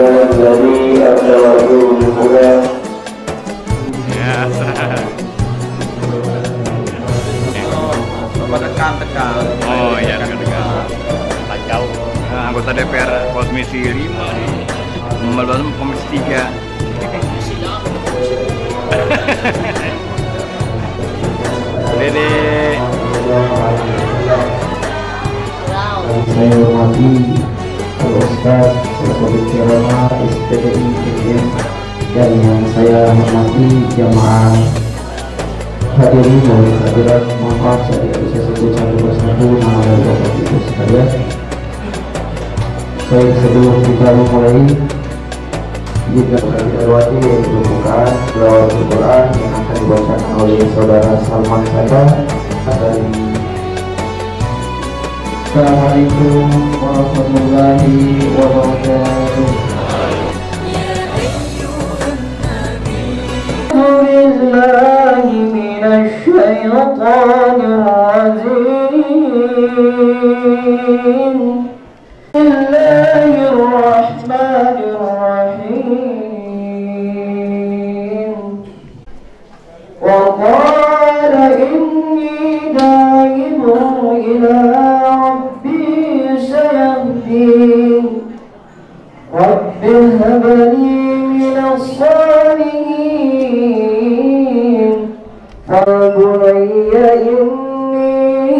الذي أبلغه الهدى. Tekan. Oh iya, tekan. Jauh. Anggota DPR Komisi 5 Membalas Komisi 3. Dede. Saya hormati Pak Ustaz selaku Pencerama SPDI UGM, dan yang saya hormati jamaah hadirin dan hadirat. Mohon maaf saya tidak bisa sebut satu persatu nama dan bapak ibu sekalian. Baik, sebelum kita memulai, jika terwati yaitu pembukaan selawat Al-Quran yang akan dibacakan oleh saudara Salman Sada dari. Assalamualaikum warahmatullahi wabarakatuh. A'udzubillahi minasyaitonir rajim. Bismillahirrahmanirrahim. Wa qala inni da'ibun ila رب هب لي من الصالحين فبني إني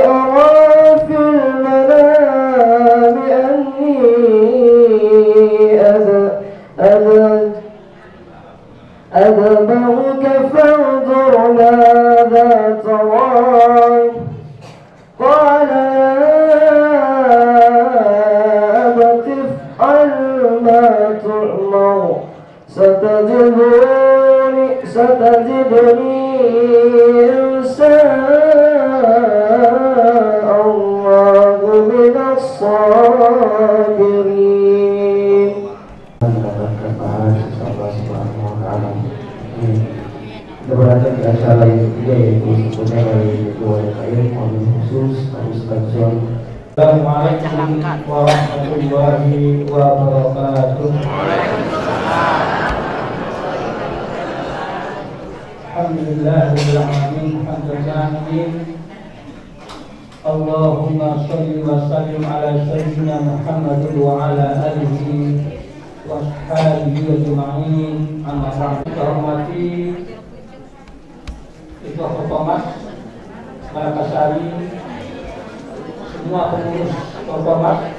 أرى في المنام أني أذبحك فانظر ماذا ترى. قال ستجدني إن شاء الله من الصابرين. Kita berada di acara yang ketiga, yaitu sebutnya dari Ketua DKM Wabil Khusus Ustaz John. Assalamualaikum warahmatullahi wabarakatuh. Alhamdulillahirabbil alamin, hamdan katsiran. Allahumma shalli wa sallim ala sayyidina Muhammad wa ala alihi wa ashabihi ajma'in. Amma ba'du. Hormati Ketua Korpomas Malakasari, semua pengurus Korpomas,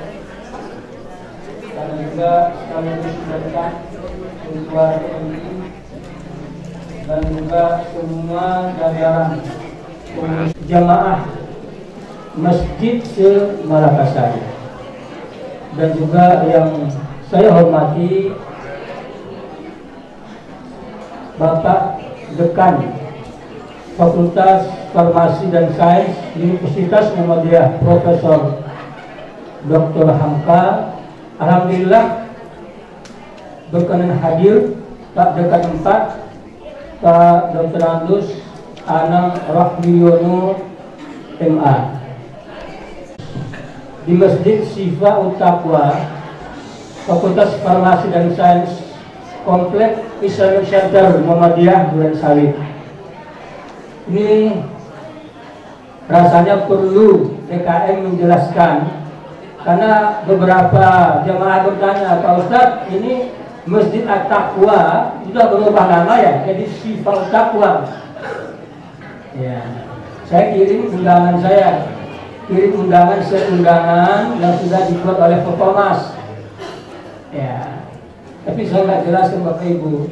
dan juga sekaligus menjadikan Ketua TNI dan juga semua jajaran jamaah Masjid se-Malakasari, dan juga yang saya hormati Bapak Dekan Fakultas Farmasi dan Sains Universitas Muhammadiyah Profesor Dr. Hamka. Alhamdulillah berkenan hadir Pak Dekan 4 Pak Dr. Andus Anang Rahmiono MA di Masjid Syifa Taqwa Fakultas Farmasi dan Sains Komplek Islamic Center Muhammadiyah Duren Sawit. Ini rasanya perlu DKM menjelaskan, karena beberapa jemaah bertanya, Pak Ustadz, ini Masjid At-Taqwa sudah berubah nama ya, jadi Syifa Taqwa. Ya, saya kirim undangan seundangan yang sudah dibuat oleh Korpomas. Ya, tapi saya nggak jelaskan Bapak Ibu.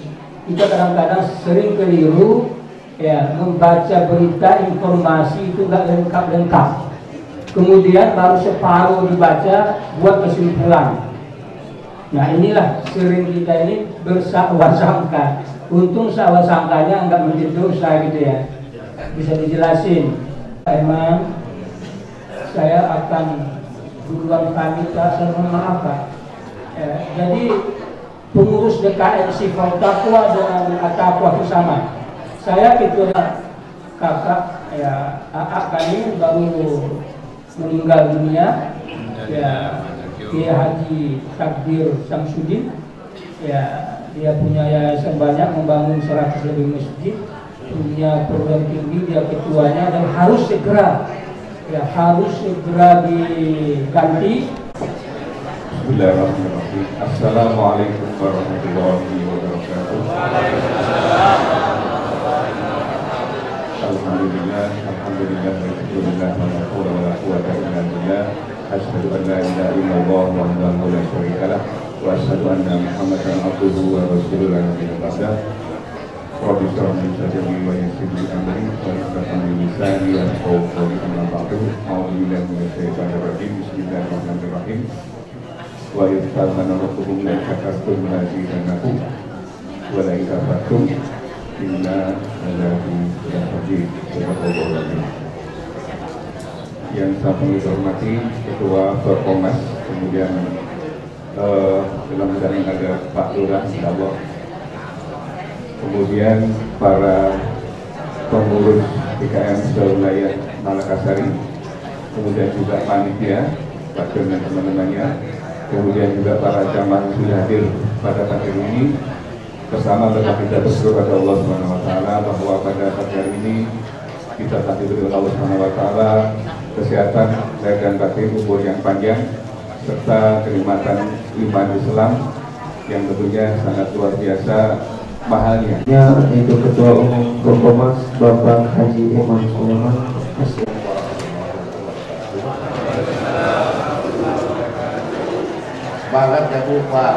Kita kadang-kadang sering keliru, ya, membaca berita informasi itu nggak lengkap. Kemudian baru separuh dibaca buat kesimpulan. Nah, inilah sering kita ini bersangka. Untung sangkanya enggak menjadi dosa gitu ya. Bisa dijelasin. Emang saya akan duluan pamit, saya mohon maaf Pak. Jadi pengurus DKM Syifa Taqwa dengan At-Taqwa itu sama. Saya itu kakak ya, AA kami baru meninggal dunia. Ya, Kiai Haji Takdir Samsudin. Ya, dia punya yayasan banyak, membangun 100 lebih masjid, punya program tinggi, dia ketuanya, dan harus segera diganti. Bismillahirrahmanirrahim. Assalamualaikum warahmatullahi wabarakatuh. Alhamdulillah, alhamdulillah, wa la haula wa la quwwata illa billah. Asyhadu an la ilaha illallah wahdahu la syarika lah, wa asyhadu anna Muhammadan abduhu wa rasuluhu la nabiyya ba'dah. Rabbi shrah li sadri wa yassir li amri wa hlul min lisani yafqahu qawli. Amma ba'du. A'udzu billahi minasy syaithanir rajim. Bismillahirrahmanirrahim. Wa yasta'manu rabbukum la takartum lazidannakum wa la kafartum inna lillahi wa inna ilaihi raji'un. Yang saya hormati Ketua Forkomas, kemudian dalam undangan ada Pak Lurah, insyaallah, kemudian para pengurus PKM wilayah Malakasari, kemudian juga panitia, Pak Don dan teman-temannya, kemudian juga para jamaah yang sudah hadir pada pagi ini. Bersama dengan kita bersyukur pada Allah Subhanahu wa taala bahwa pada pagi hari ini kita telah diberi Allah Subhanahu wa taala kesehatan, lahir dan batin, umur yang panjang, serta kenikmatan iman Islam yang tentunya sangat luar biasa mahalnya. Yaitu Ketua Umum Forkomas Bapak Haji Iman Sulaiman. Semangat ya Bu Pak.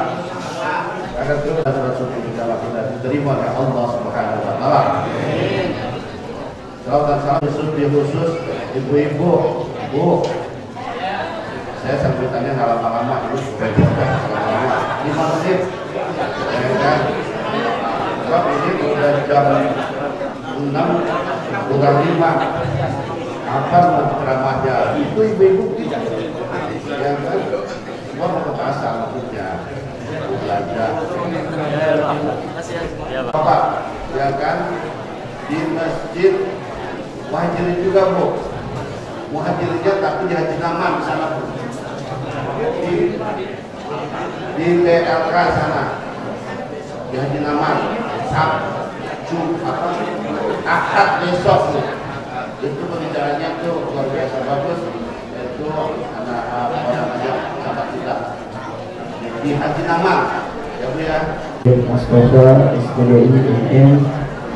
Agar terus kita diterima oleh Allah Subhanahu wa taala. Salam dan salam khusus ibu-ibu, Bu. Saya sambutannya nggak lama-lama, Ibu supaya tidak lama-lama. 5 menit. Ya kan? Sebab ini udah jam 6 kurang 5. Apa mau ceramahnya? Itu ibu-ibu tidak. Ya kan? Semua mau ke pasar maksudnya. Belajar. Bapak, ya kan? Di masjid muhajirin juga Bu. Muhajirinnya tapi di Haji Naman sana Bu. Di BLK sana. Di Haji Naman. Sabtu Ahad besok Bu. Itu pembicaranya tuh luar biasa bagus. Itu anak sahabat kita. Di Haji Naman. Ya Bu ya. Mustafa SPDI IM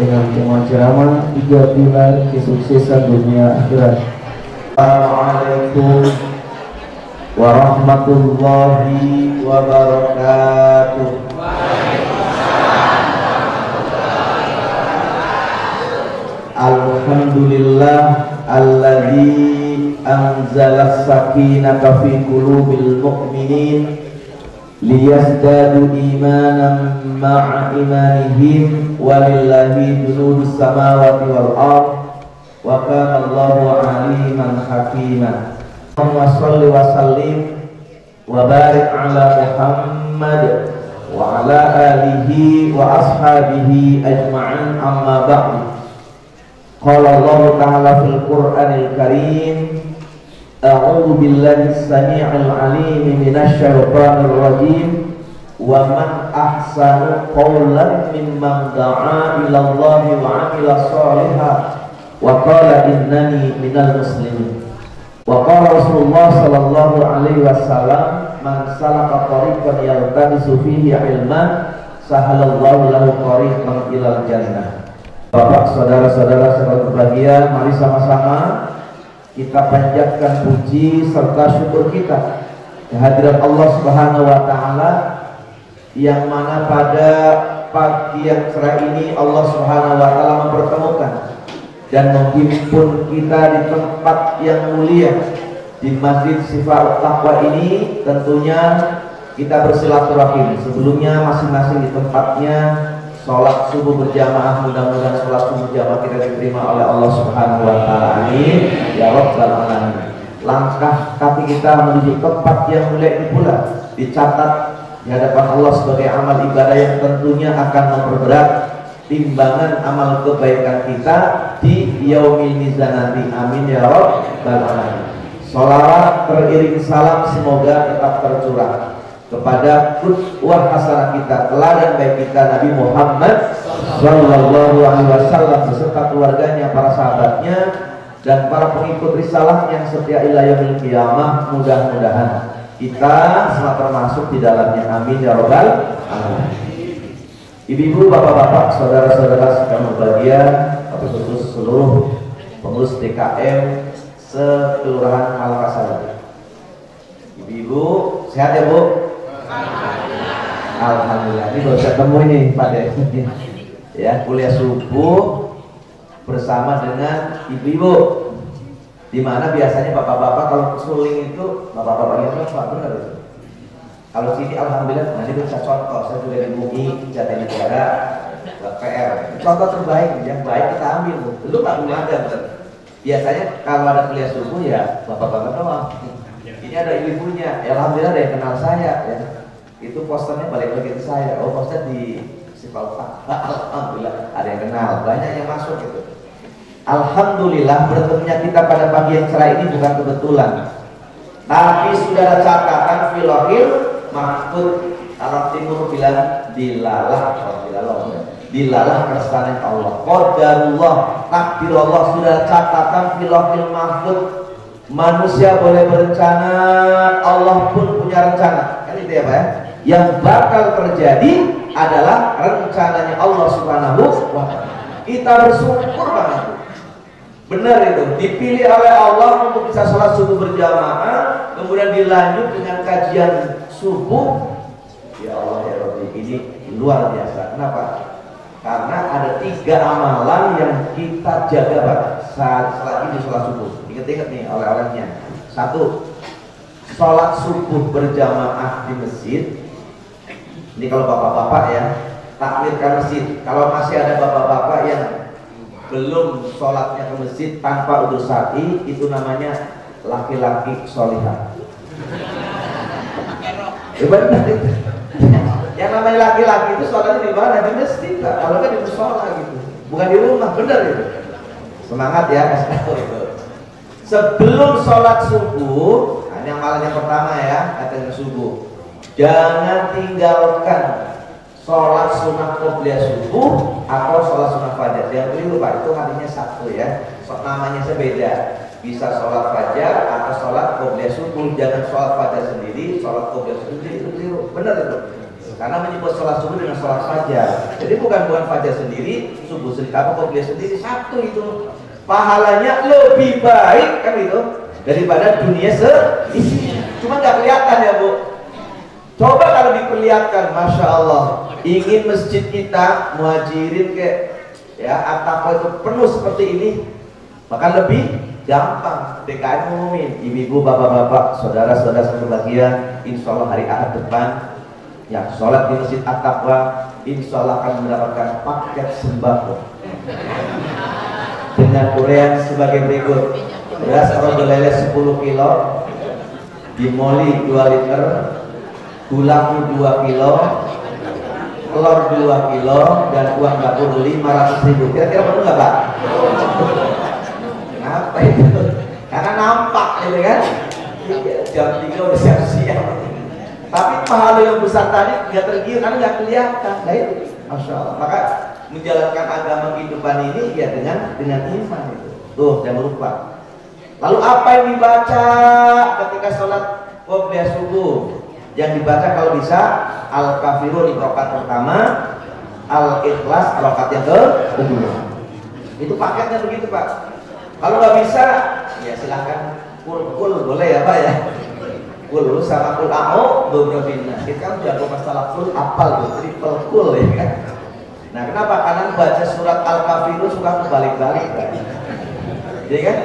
dengan tema ceramah 3 pilar kesuksesan dunia akhirat. Assalamualaikum warahmatullahi wabarakatuh. Alhamdulillah alladzi anzala sakinata fi qulubil mu'minin liyazdadu imanan ma'a imanihim walillahi junudus samawati wal ardh wa kana Allahu aliman hakima. Allahumma shalli wa sallim wa barik ala Muhammad wa ala alihi wa ashabihi ajma'in, amma ba'du. Qala Allah ta'ala fil Qur'anil Karim, a'udzu billahi as-sami'il 'alim minasy syaithanir rajim. Wa man ahsanu qawlan mimman da'a ila Allah wa 'amila shalihan wa qala innani minal muslimin. Wa qala Rasulullah sallallahu alaihi wasallam, man salaka tariqan yaltamisu fihi ilman sahalallahu lahu tariqan ilal jannah. Bapak, saudara-saudara sekalian berbahagia, mari sama-sama kita panjatkan puji serta syukur kita kehadirat Allah Subhanahu wa taala, yang mana pada pagi yang cerah ini Allah Subhanahu wa taala mempertemukan dan menghimpun kita di tempat yang mulia, di Masjid Sifat Taqwa ini. Tentunya kita bersilaturahim. Sebelumnya masing-masing di tempatnya sholat subuh berjamaah. Mudah-mudahan sholat subuh berjamaah kita diterima oleh Allah Subhanahu wa taala. Amin ya rabbal alamin. Langkah kaki kita menuju tempat yang mulia ini pula dicatat di hadapan Allah sebagai amal ibadah yang tentunya akan memperberat timbangan amal kebaikan kita di yaumil mizan nanti. Amin ya rabbal alamin. Sholawat teriring salam semoga tetap tercurah kepada qudwah hasanah kita, teladan baik kita Nabi Muhammad sallallahu alaihi wasallam beserta keluarganya, para sahabatnya dan para pengikut risalah yang setia ila yaumil qiyamah. Mudah-mudahan kita semua termasuk di dalamnya, amin ya rabbal alamin. Ibu-ibu, bapak-bapak, saudara-saudara sekalian berbahagia, tapi khusus seluruh pengurus DKM se-Kelurahan Malakasari. Ibu-ibu sehat ya Bu? Alhamdulillah. Ini baru ketemu ini Pak De. Ya, kuliah subuh bersama dengan ibu-ibu. Di mana biasanya bapak-bapak kalau suling itu bapak-bapak itu Pak, benar itu. Kalau sini alhamdulillah nanti bisa contoh. Saya juga di MUI, Jatinegara, PR. Contoh terbaik yang baik kita ambil. Lu Pak belum ada betul. Biasanya kalau ada kuliah subuh ya bapak-bapak doang. Ini ada ibunya, ya alhamdulillah ada yang kenal saya ya. Itu posternya balik lagi ke saya. Oh, poster di Sipalpa. Alhamdulillah ada yang kenal, banyak yang masuk gitu. Alhamdulillah bertemunya kita pada pagi yang cerah ini bukan kebetulan. Tapi sudah ada catatan filohil mahfud. Arab Timur bilang dilalah kersane Allah. Qadarullah, takdir Allah, sudah catatan filohil mahfud. Manusia boleh berencana, Allah pun punya rencana. Kan itu ya Pak ya? Yang bakal terjadi adalah rencananya Allah Subhanahu wa ta'ala. Kita bersyukur banget. Benar itu, dipilih oleh Allah untuk bisa sholat subuh berjamaah, kemudian dilanjut dengan kajian subuh. Ya Allah ya Rabbi, ini luar biasa. Kenapa? Karena ada 3 amalan yang kita jaga Pak saat ini sholat subuh. Ingat-ingat nih oleh-olehnya. 1, sholat subuh berjamaah di masjid. Ini kalau bapak-bapak ya, takmirkan masjid. Kalau masih ada bapak-bapak yang belum sholatnya ke masjid tanpa udzur syar'i, itu namanya laki-laki sholihah. Benar itu. Yang namanya laki-laki itu sholatnya di mana? Di masjid lah. Kalau kan di musola gitu, bukan di rumah. Benar itu. Semangat ya, kasih tahu itu. Sebelum sholat subuh, nah ini amalan yang pertama ya, kata subuh. Jangan tinggalkan sholat sunnah qobliyah subuh atau sholat sunnah fajar. Jangan keliru Pak, itu artinya satu ya. Namanya beda. Bisa sholat fajar atau sholat qobliyah subuh. Jangan sholat fajar sendiri, sholat qobliyah sendiri, itu keliru. Benar itu. Karena menyebut sholat subuh dengan sholat fajar. Jadi bukan fajar sendiri, subuh sendiri, apa qobliyah sendiri, satu itu. Pahalanya lebih baik kan itu daripada dunia seisinya. Cuma nggak kelihatan ya Bu. Coba kalau diperlihatkan, masya Allah, ingin masjid kita muhajirin kayak ya atap itu penuh seperti ini, maka lebih gampang. DKM ngumumin, ibu-ibu, bapak-bapak, saudara-saudara berbahagia, insya Allah hari Ahad depan yang sholat di masjid At-Taqwa, insya Allah akan mendapatkan paket sembako dengan urian sebagai berikut: beras rondo lele 10 kilo, dimoli 2 liter, gula 2 kilo, telur 2 kilo, dan uang dapur 500.000. Kira-kira betul nggak Pak? Kenapa itu? Karena nampak gitu kan? Jam 3 udah siap-siap. Tapi pahala yang besar tadi nggak tergiur karena nggak kelihatan. Nah itu, masya Allah. Maka menjalankan agama kehidupan ini ya dengan iman itu. Tuh, jangan lupa. Lalu apa yang dibaca ketika sholat qobliyah subuh? Yang dibaca kalau bisa Al-Kafirun di rakaat pertama, Al-Ikhlas rakaat yang kedua. Itu paketnya begitu Pak. Kalau nggak bisa, ya silahkan kul boleh ya Pak ya. Kul sama kul a'u beberapa. Kita kan jago masalah kul, apal tuh, triple kul ya kan. Nah kenapa? Karena baca surat Al-Kafirun suka kebalik-balik kan. Jadi kan?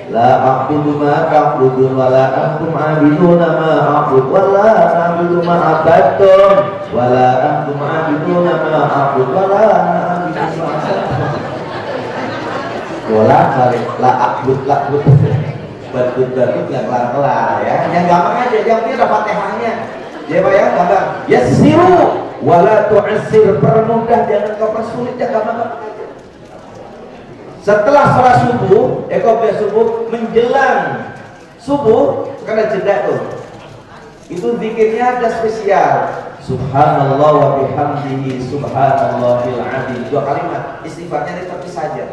La a'budu ma ta'budun wa la antum 'abiduna ma a'bud wa la a'budu ma abadtum wa la antum 'abiduna ma a'bud wa la a'budu ma abadtum. Bola balik la a'bud badut yang kelar-kelar ya. Yang gampang aja, yang penting ada Fatihahnya. Ya Pak ya, gampang. Yassiru wa la tu'assir, permudah jangan kau persulit, ya gampang. Setelah sholat subuh, qobliyah subuh menjelang Subuh kan ada jeda tuh. Itu zikirnya ada spesial. Subhanallah wa bihamdihi subhanallahil azim. 2 kalimat. Istighfarnya tapi saja.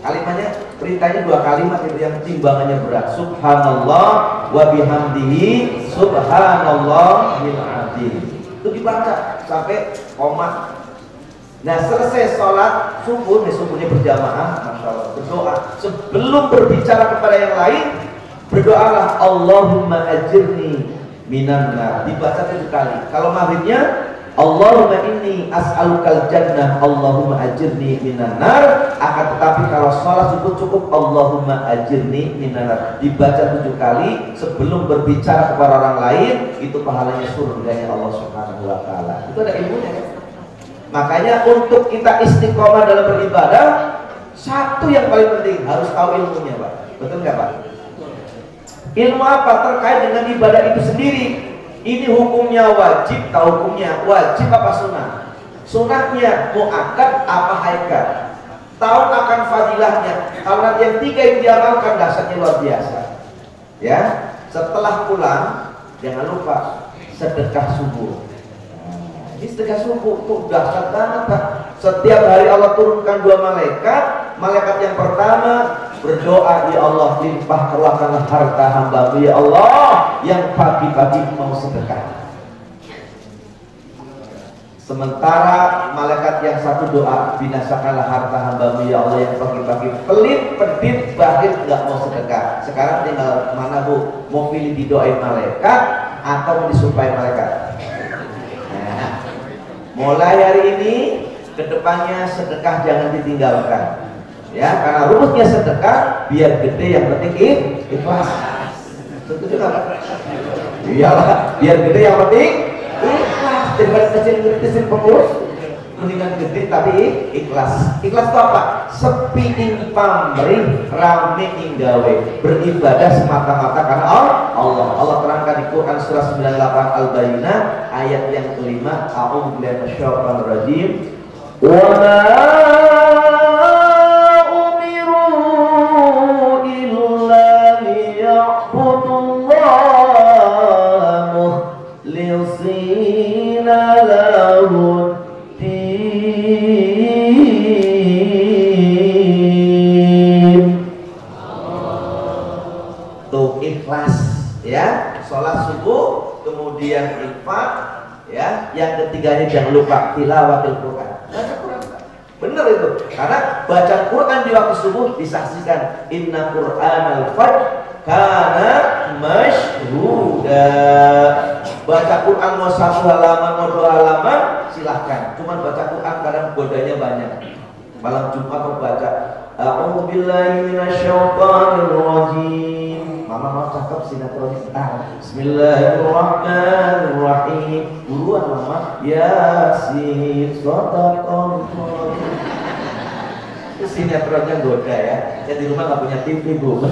Kalimatnya, perintahnya 2 kalimat itu yang timbangannya berat. Subhanallah wa bihamdihi subhanallahil azim. Itu dibaca sampai koma. Nah, selesai sholat subuh, subuhnya berjamaah, masya Allah, berdoa. Sebelum berbicara kepada yang lain, berdoalah Allahumma ajirni minan nar. Dibaca 7 kali. Kalau maghribnya Allahumma inni as'alukal jannah Allahumma ajirni minan nar. Akan tetapi kalau sholat subuh cukup Allahumma ajirni minan nar. Dibaca 7 kali sebelum berbicara kepada orang lain. Itu pahalanya surganya Allah Subhanahu wa ta'ala. Itu ada ilmunya kan? Makanya untuk kita istiqomah dalam beribadah, satu yang paling penting harus tahu ilmunya, Pak. Betul nggak, Pak? Ilmu apa terkait dengan ibadah itu sendiri? Ini hukumnya wajib, tahu hukumnya wajib apa sunnah? Sunnahnya muakkad apa haikal? Tahu akan fadilahnya. Kalau nanti yang 3 yang diamalkan dasarnya luar biasa. Ya, setelah pulang jangan lupa sedekah subuh. Ini sedekah subuh tuh dahsyat banget, Pak. Setiap hari Allah turunkan 2 malaikat. Malaikat yang pertama berdoa, ya Allah limpah ruahkanlah harta hamba-Mu ya Allah yang pagi-pagi mau sedekah. Sementara malaikat yang satu doa, binasakanlah harta hamba-Mu ya Allah yang pagi-pagi pelit, pedit, bakhil nggak mau sedekah. Sekarang tinggal mana Bu? Mau pilih didoain malaikat atau mau disumpahin malaikat? Mulai hari ini kedepannya sedekah jangan ditinggalkan, ya, karena rumusnya sedekah biar gede yang penting ikhlas. Setuju nggak? Iyalah, biar gede yang penting ikhlas. Daripada kecil-kecil pengurus, mendingan gede tapi ikhlas. Ikhlas itu apa? Sepi ing pamrih, rame ing gawe, beribadah semata-mata karena Allah. Allah terangkan di Quran surah 98 Al-Bayyinah ayat yang kelima, a'udzu billahi minasyaitonir rajim. Wa ma umiru illa liya'budullaha mukhlishina lahu ikhlas, ya, sholat subuh, kemudian infak, ya, yang ketiganya jangan lupa tilawatil Quran. Baca Quran, bener itu, karena baca Quran di waktu subuh disaksikan inna Qur'anal fajr kana masyhuda. Baca Quran mau 1 halaman mau 2 halaman silahkan, cuman baca Quran kadang godanya banyak. Malam Jumat mau baca a'udzu billahi minasyaitonir rajim. Mama mau cakep sinetronnya bentar. Bismillahirrahmanirrahim. Buruan Mama. Yasin shadaqallah. Itu sinetronnya goda ya. Ya di rumah nggak punya TV Bu.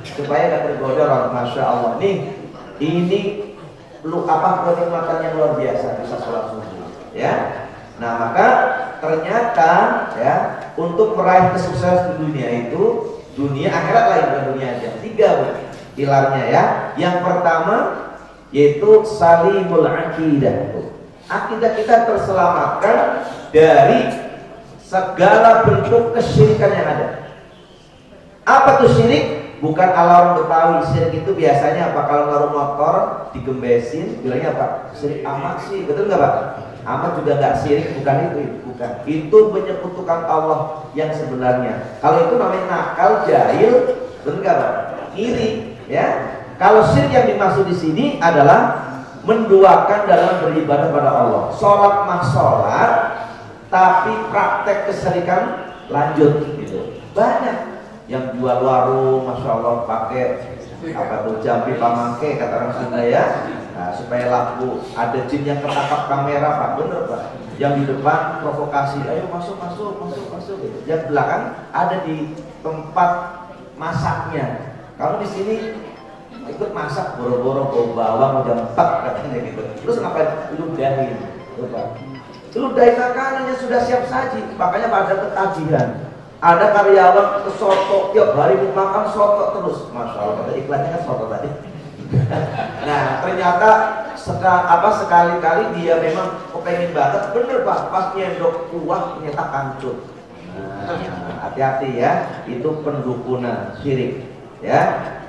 Supaya nggak tergoda orang. Masya Allah. Nih, ini kenikmatan yang luar biasa bisa sholat subuh. Ya. Nah maka ternyata ya untuk meraih kesuksesan di dunia itu, dunia akhirat lain bukan dunia aja. 3 pilarnya ya. Yang pertama yaitu salimul akidah. Akidah kita terselamatkan dari segala bentuk kesyirikan yang ada. Apa tuh syirik? Bukan ala orang Betawi. Syirik itu biasanya apa? Kalau naruh motor digembesin, bilangnya apa? Syirik amat sih, betul nggak Pak? Amat juga nggak syirik, bukan itu, bukan. Itu menyekutukan Allah yang sebenarnya. Kalau itu namanya nakal, jahil, betul nggak Pak? Iri, ya. Kalau syirik yang dimaksud di sini adalah menduakan dalam beribadah pada Allah. Sholat mah sholat, tapi praktek kesyirikan lanjut gitu. Banyak yang jual warung, masya Allah pakai apa tuh jampi pamangke kata orang Sunda ya. Nah, supaya laku, ada jin yang ketangkap kamera Pak, bener Pak. Yang di depan provokasi, ayo masuk gitu. Yang belakang ada di tempat masaknya. Kamu di sini ikut masak, boro-boro bawa bawang jam 4 katanya gitu. Terus ngapain? Ludahin, Pak. Ludahin makanannya sudah siap saji, makanya pada ketagihan. Ada karyawan ke soto, tiap hari makan soto terus. Masya Allah, kata iklannya kan soto tadi. Nah, ternyata sekali-kali dia memang kepengen banget, bener Pak, pas nyendok kuah ternyata kancut. Nah, hati-hati ya, itu pendukunan syirik. Ya,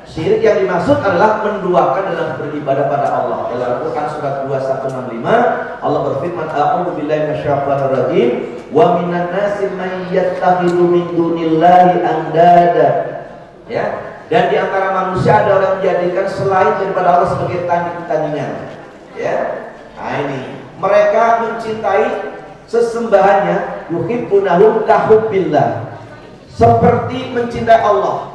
syirik yang dimaksud adalah menduakan dalam beribadah pada Allah. Dalam Al-Quran surat 2165 Allah berfirman, a'udzu billahi minasyaitonir rajim, wa minan nasi may yattakhidhu min dunillahi andada. Ya, dan di antara manusia ada orang yang menjadikan selain daripada Allah sebagai tandingan. Ya, nah ini mereka mencintai sesembahannya, yuhibbunahum kahubbillah, seperti mencintai Allah.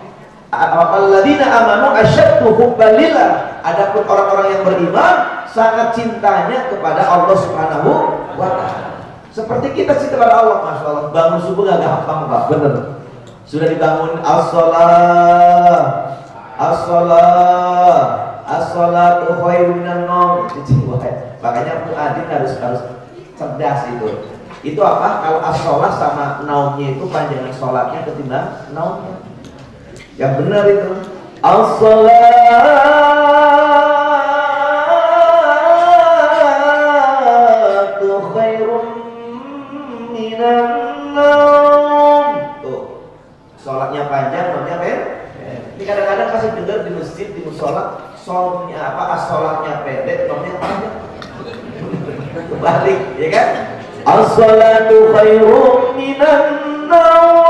Alladzina amanu asyaddu hubban lillah. Adapun orang-orang yang beriman sangat cintanya kepada Allah Subhanahu wa taala. Seperti kita cinta kepada Allah, Masya Allah. Bangun subuh gak gampang Pak, bener. Sudah dibangun as-shalah, as-shalah, as-shalatu khairun minan naum. Makanya muadzin harus cerdas itu. Itu apa? Kalau as-shalah sama naumnya itu panjangan sholatnya ketimbang naumnya. Yang benar itu as-salatu khairum minan naum. Tuh, sholatnya panjang, namanya apa? Ini kadang-kadang pasti dengar di masjid, di musola, sholatnya apa? As-sholatnya pendek, namanya panjang. Kebalik, ya kan? As-salatu khairum minan naum.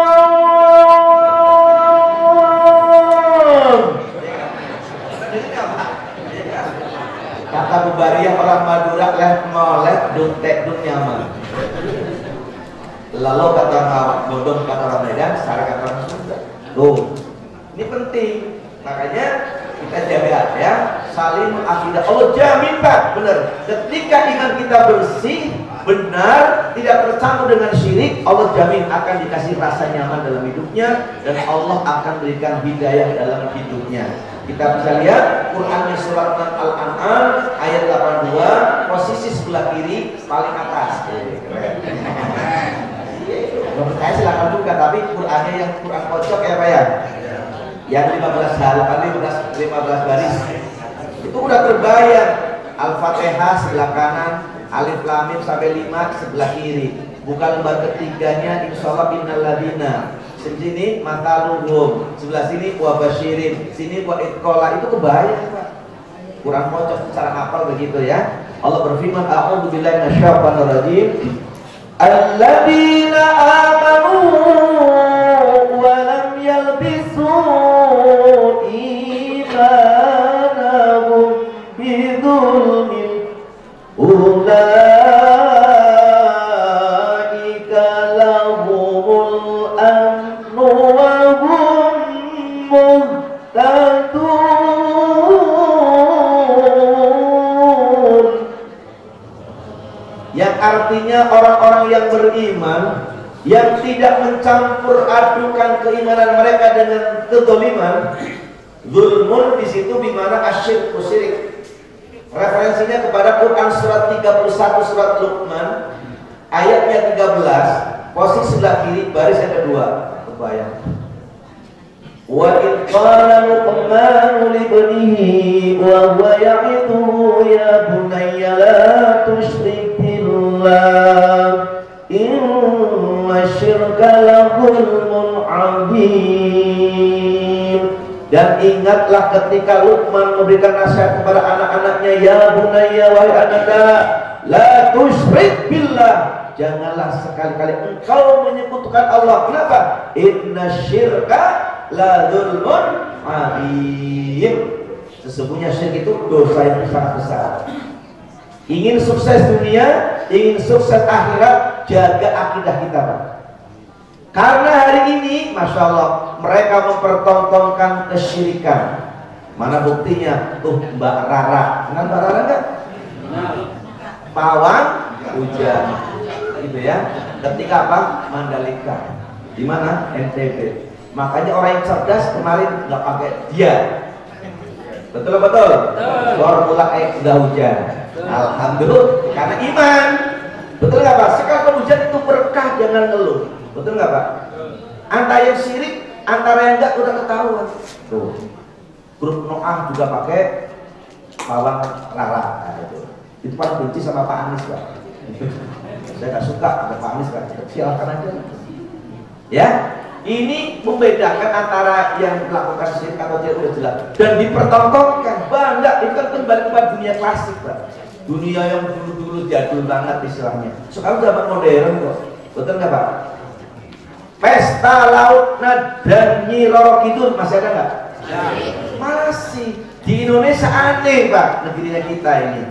Kata Bubariyah orang Madura, leh molek duntek dun nyaman. Lalu kata orang Bodong, kata orang Medan, secara kata orang Sunda. Tuh, ini penting. Makanya kita jaga ya, saling akidah. Allah jamin Pak, benar. Ketika iman kita bersih, benar, tidak tercampur dengan syirik, Allah jamin akan dikasih rasa nyaman dalam hidupnya, dan Allah akan berikan hidayah dalam hidupnya. Kita bisa lihat Qurannya surat Al-An'am ayat 82, posisi sebelah kiri paling atas. Kalau percaya silakan buka, tapi Qurannya yang Quran pojok ya Pak ya, yang 15 halaman, 15 baris itu udah terbayang. Al-Fatihah sebelah kanan, Alif Lam Mim sampai 5 sebelah kiri. Buka lembar ketiganya, insyaallah innal ladina. Sini mataluhum, sebelah sini wa basyirin, sini wa itqala. Itu kebayang Pak. Kurang pojok secara hafal begitu ya. Allah berfirman, a'udzu billahi minasyaitonir rajim. Alladzina amanu wa lam yalbisu imanahum bidzulmin ulaika lahumul amnu wa hum muhtadun. Yang artinya orang-orang yang beriman yang tidak mencampur adukan keimanan mereka dengan kezaliman. Zulmun di situ bimana asyirku, syirik. Referensinya kepada Quran surat 31 surat Luqman ayatnya 13, posisi sebelah kiri baris yang kedua. Kebayang. Wa idh qala Luqman li ibnihi wa huwa ya'idhuhu ya bunayya la tusyrik billah inna syirka la dzulmun 'adzim. Dan ingatlah ketika Luqman memberikan nasihat kepada anak-anaknya, ya bunayya, wahai anaknya, la tusyrik billah, janganlah sekali-kali engkau menyekutukan Allah. Kenapa? Inna syirka la dzulmun 'adzim. Sesungguhnya syirik itu dosa yang sangat besar. Ingin sukses dunia, ingin sukses akhirat, jaga akidah kita Pak. Karena hari ini, Masya Allah, mereka mempertontonkan kesyirikan. Mana buktinya? Tuh Mbak Rara. Kenal Mbak Rara enggak? Pawang hujan. Gitu ya. Ketika apa? Mandalika. Di mana? NTB. Makanya orang yang cerdas kemarin nggak pakai dia. Betul betul. Formula X nggak hujan. Alhamdulillah. Karena iman. Betul nggak Pak? Sekarang hujan itu berkah, jangan ngeluh. Betul nggak Pak? Antara yang syirik, antara yang enggak udah ketahuan. Tuh. Grup Noah juga pakai pawang rara. Nah, itu paling benci sama Pak Anies, Pak. Saya nggak suka ada Pak Anies, Pak. Silakan aja. Ya, ini membedakan antara yang melakukan syirik atau tidak udah jelas dan dipertontonkan. Bangga, itu kan kembali kepada dunia klasik, Pak. Dunia yang dulu-dulu jadul banget istilahnya. Sekarang zaman modern kok. Betul nggak, Pak? Pesta Laut dan Nyi Roro Kidul masih ada nggak? Ya. Masih. Di Indonesia aneh, Pak, negerinya kita ini.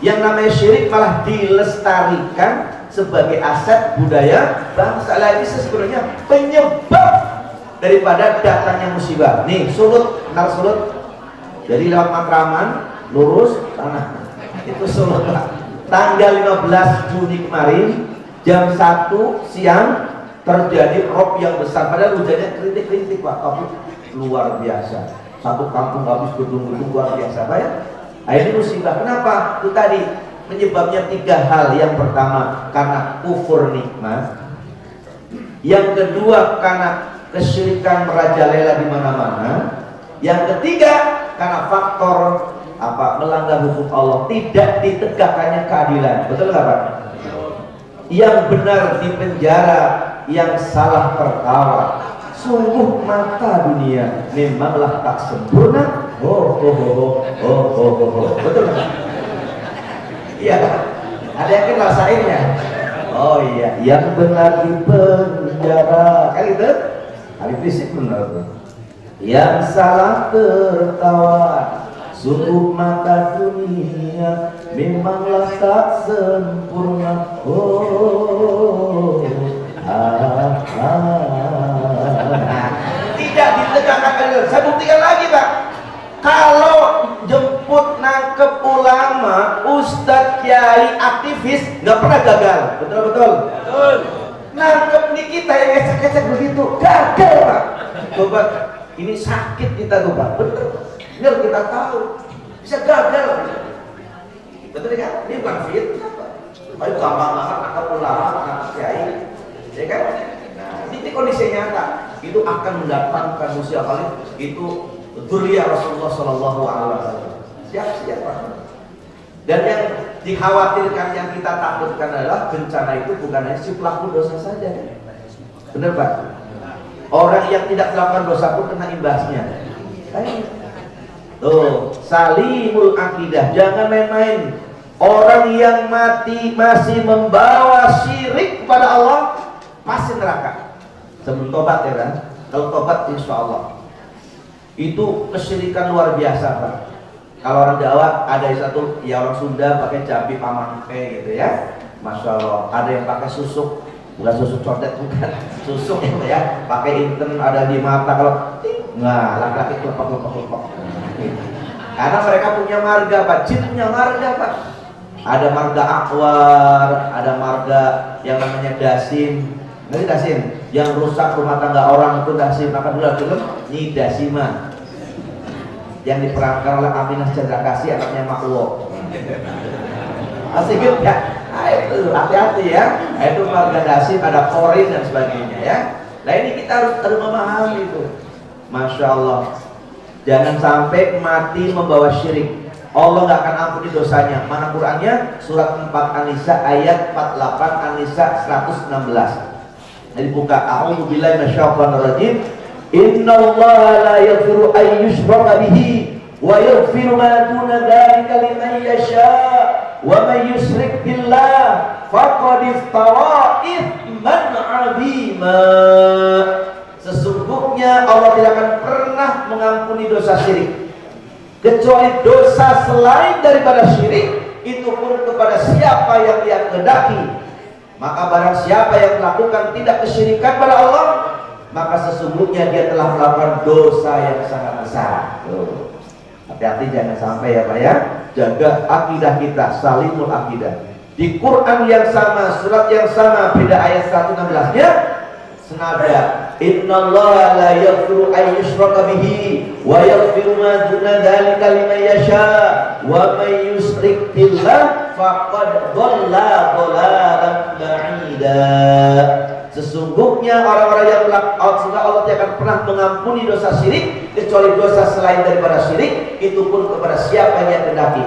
Yang namanya syirik malah dilestarikan sebagai aset budaya bangsa. Ini sebenarnya penyebab daripada datangnya musibah. Nih, Sulut, benar Sulut. Jadi lewat Matraman, lurus sana. Itu Sulut, Pak. Tanggal 15 Juni kemarin, jam 1 siang terjadi rob yang besar. Padahal hujannya kerintik-kerintik, Pak. Tapi luar biasa. Satu kampung habis gedung-gedung luar biasa, Pak ya. Nah, ini musibah. Kenapa? Itu tadi penyebabnya 3 hal. Yang pertama karena kufur nikmat. Yang kedua karena kesyirikan merajalela di mana-mana. Yang ketiga karena faktor melanggar hukum Allah, tidak ditegakkannya keadilan. Betul nggak, Pak? Yang benar di penjara, yang salah tertawa. Sungguh mata dunia memanglah tak sempurna. Betul kan? Iya, ada yang kan rasainnya. Oh iya, yang benar di penjara kan itu hari fisik benar tuh. Yang salah tertawa. Sungguh mata dunia memanglah tak sempurna. Tidak ditegakkan keadilan. Saya buktikan lagi, Pak. Kalau jemput nangkep ulama, ustadz, kiai, aktivis nggak pernah gagal. Betul. Nangkep nih kita yang ecek-ecek begitu gagal, Pak. Coba ini sakit kita tuh, Pak. Betul. Biar kita tahu bisa gagal. Betul kan? Ini bukan fitnah, Pak. Ayo gampang banget nangkep ulama, nangkep kiai. Ya kan? Nah, ini kondisi nyata. Itu akan mendatangkan musibah kali itu dzurriyyah Rasulullah Shallallahu Alaihi Wasallam. Siap-siap, Pak. Dan yang dikhawatirkan, yang kita takutkan adalah bencana itu bukan hanya si pelaku dosa saja. Benar, Pak? Orang yang tidak melakukan dosa pun kena imbasnya. Tuh, salimul akidah, jangan main-main. Orang yang mati masih membawa syirik kepada Allah pasti neraka. Sebelum tobat ya kan? Kalau tobat insya Allah itu kesyirikan luar biasa, Pak. Kalau orang Jawa ada satu, ya orang Sunda pakai cabai pamangke gitu ya, masya Allah. Ada yang pakai susuk, bukan susuk condet, bukan susuk gitu ya, pakai inten ada di mata. Kalau nah laki-laki kelepek. Karena mereka punya marga, Pak. Jin punya marga, Pak. Ada marga Akwar, ada marga yang namanya Dasim. Ini Dasim yang rusak rumah tangga orang itu Dasim. Maka dulu film Nyi Dasima yang diperankan oleh Aminah Cendrakasih, anaknya Makwo. Asik ya? Nah, itu hati-hati ya. Nah, itu marga Dasim, ada Korin dan sebagainya ya. Nah ini kita harus memahami itu. Masya Allah. Jangan sampai mati membawa syirik. Allah nggak akan ampuni dosanya. Mana Qurannya? Surat 4 An-Nisa ayat 48, An-Nisa 116. Jadi buka, a'udzubillahi minasyaitonir rajim. Innallaha la yaghfiru an yushraka bihi wa yaghfiru ma duna dzalika liman yasha wa may yusyrik billah faqad iftara itsman 'azima. Sesungguhnya Allah tidak akan pernah mengampuni dosa syirik, kecuali dosa selain daripada syirik itu pun kepada siapa yang dia kehendaki. Maka barang siapa yang melakukan tidak kesyirikan pada Allah, maka sesungguhnya dia telah melakukan dosa yang sangat besar. Hati-hati jangan sampai ya, Pak ya. Jaga akidah kita, salimul akidah. Di Quran yang sama, surat yang sama, beda ayat 116-nya senada. Innallaha la yaghfiru an yushraka bihi wa yaghfiru ma duna dzalika liman yasha wa may yusyrik billah faqad dhalla dhalalan ba'ida. Sesungguhnya orang-orang yang sehingga Allah tidak akan pernah mengampuni dosa syirik kecuali dosa selain daripada syirik, itu pun kepada siapa yang kendaki.